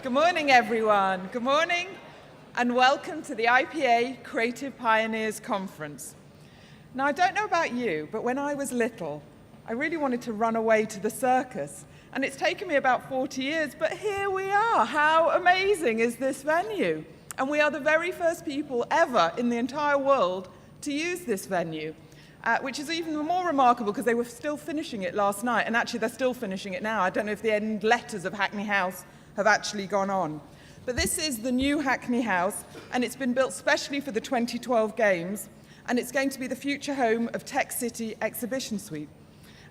Good morning, everyone. Good morning, and welcome to the IPA Creative Pioneers Conference. Now, I don't know about you, but when I was little, I really wanted to run away to the circus. And it's taken me about 40 years, but here we are. How amazing is this venue? And we are the very first people ever in the entire world to use this venue, which is even more remarkable because they were still finishing it last night. And actually, they're still finishing it now. I don't know if the end letters of Hackney House have actually gone on. But this is the new Hackney House, and it's been built specially for the 2012 Games, and it's going to be the future home of Tech City Exhibition Suite.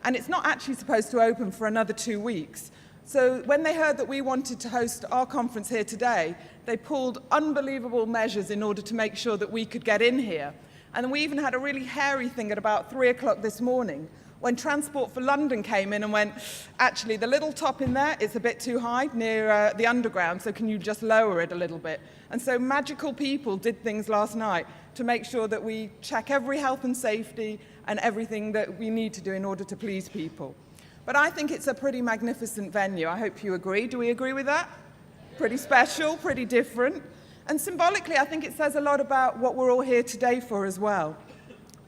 And it's not actually supposed to open for another 2 weeks. So when they heard that we wanted to host our conference here today, they pulled unbelievable measures in order to make sure that we could get in here. And we even had a really hairy thing at about 3 o'clock this morning when Transport for London came in and went, actually, the little top in there is a bit too high near the underground, so can you just lower it a little bit? And so magical people did things last night to make sure that we check every health and safety and everything that we need to do in order to please people. But I think it's a pretty magnificent venue. I hope you agree. Do we agree with that? Pretty special, pretty different. And symbolically, I think it says a lot about what we're all here today for as well.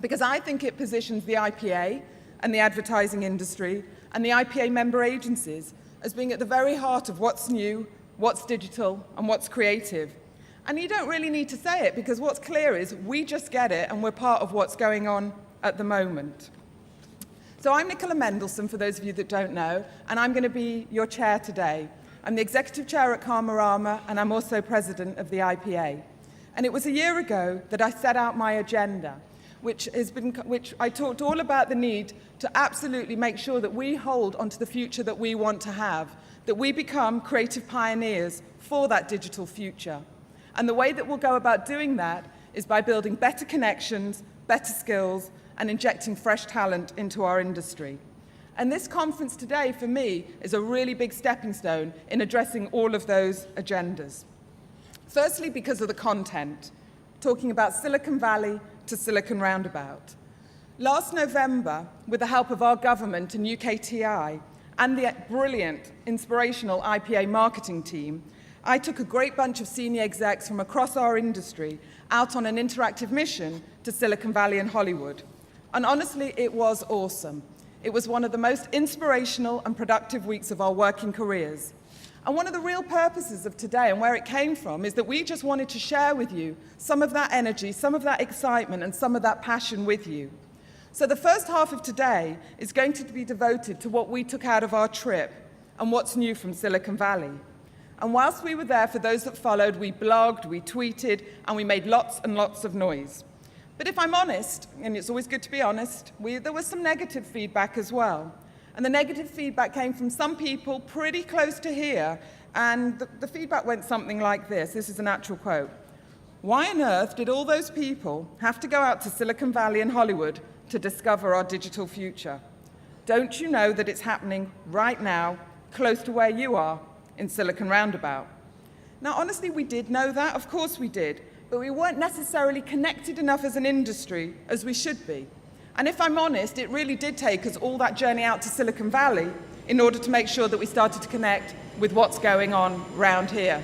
Because I think it positions the IPA and the advertising industry and the IPA member agencies as being at the very heart of what's new, what's digital, and what's creative. And you don't really need to say it, because what's clear is we just get it and we're part of what's going on at the moment. So I'm Nicola Mendelsohn, for those of you that don't know, and I'm going to be your chair today. I'm the executive chair at Karmarama, and I'm also president of the IPA. And it was a year ago that I set out my agenda, which I talked all about the need to absolutely make sure that we hold onto the future that we want to have, that we become creative pioneers for that digital future. And the way that we'll go about doing that is by building better connections, better skills, and injecting fresh talent into our industry. And this conference today, for me, is a really big stepping stone in addressing all of those agendas. Firstly, because of the content, talking about Silicon Valley to Silicon Roundabout. Last November, with the help of our government and UKTI and the brilliant, inspirational IPA marketing team, I took a great bunch of senior execs from across our industry out on an interactive mission to Silicon Valley and Hollywood. And honestly, it was awesome. It was one of the most inspirational and productive weeks of our working careers. And one of the real purposes of today and where it came from is that we just wanted to share with you some of that energy, some of that excitement, and some of that passion with you. So the first half of today is going to be devoted to what we took out of our trip and what's new from Silicon Valley. And whilst we were there, for those that followed, we blogged, we tweeted, and we made lots and lots of noise. But if I'm honest, and it's always good to be honest, there was some negative feedback as well. And the negative feedback came from some people pretty close to here, and the feedback went something like this. This is an actual quote. "Why on earth did all those people have to go out to Silicon Valley and Hollywood to discover our digital future? Don't you know that it's happening right now, close to where you are, in Silicon Roundabout?" Now, honestly, we did know that. Of course we did. But we weren't necessarily connected enough as an industry as we should be. And if I'm honest, it really did take us all that journey out to Silicon Valley in order to make sure that we started to connect with what's going on round here.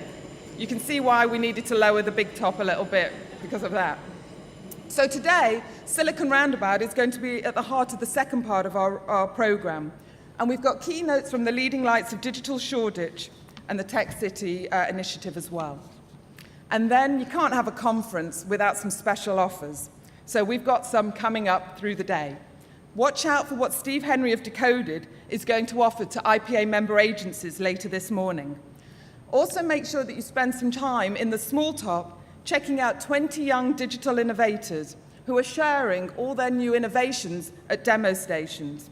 You can see why we needed to lower the big top a little bit because of that. So today, Silicon Roundabout is going to be at the heart of the second part of our program. And we've got keynotes from the leading lights of Digital Shoreditch and the Tech City initiative as well. And then you can't have a conference without some special offers. So we've got some coming up through the day. Watch out for what Steve Henry of Decoded is going to offer to IPA member agencies later this morning. Also make sure that you spend some time in the small top checking out 20 young digital innovators who are sharing all their new innovations at demo stations.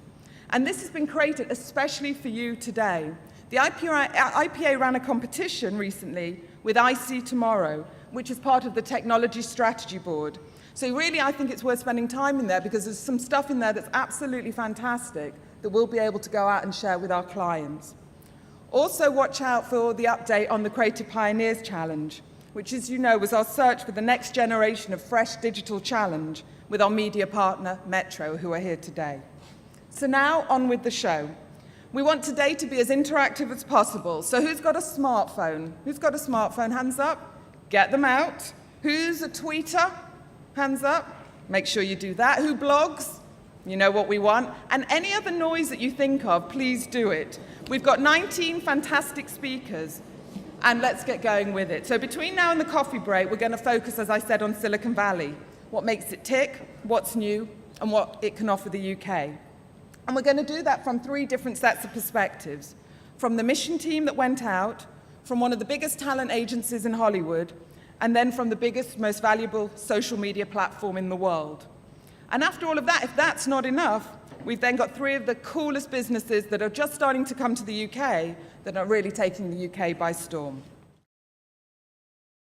And this has been created especially for you today. The IPA ran a competition recently with IC Tomorrow, which is part of the Technology Strategy Board. So really, I think it's worth spending time in there because there's some stuff in there that's absolutely fantastic that we'll be able to go out and share with our clients. Also, watch out for the update on the Creative Pioneers Challenge, which, as you know, was our search for the next generation of fresh digital challenge with our media partner, Metro, who are here today. So now, on with the show. We want today to be as interactive as possible. So who's got a smartphone? Who's got a smartphone? Hands up. Get them out. Who's a tweeter? Hands up. Make sure you do that. Who blogs? You know what we want. And any other noise that you think of, please do it. We've got 19 fantastic speakers, and let's get going with it. So between now and the coffee break, we're going to focus, as I said, on Silicon Valley, what makes it tick, what's new, and what it can offer the UK. And we're going to do that from 3 different sets of perspectives. From the mission team that went out, from one of the biggest talent agencies in Hollywood, and then from the biggest, most valuable social media platform in the world. And after all of that, if that's not enough, we've then got 3 of the coolest businesses that are just starting to come to the UK that are really taking the UK by storm.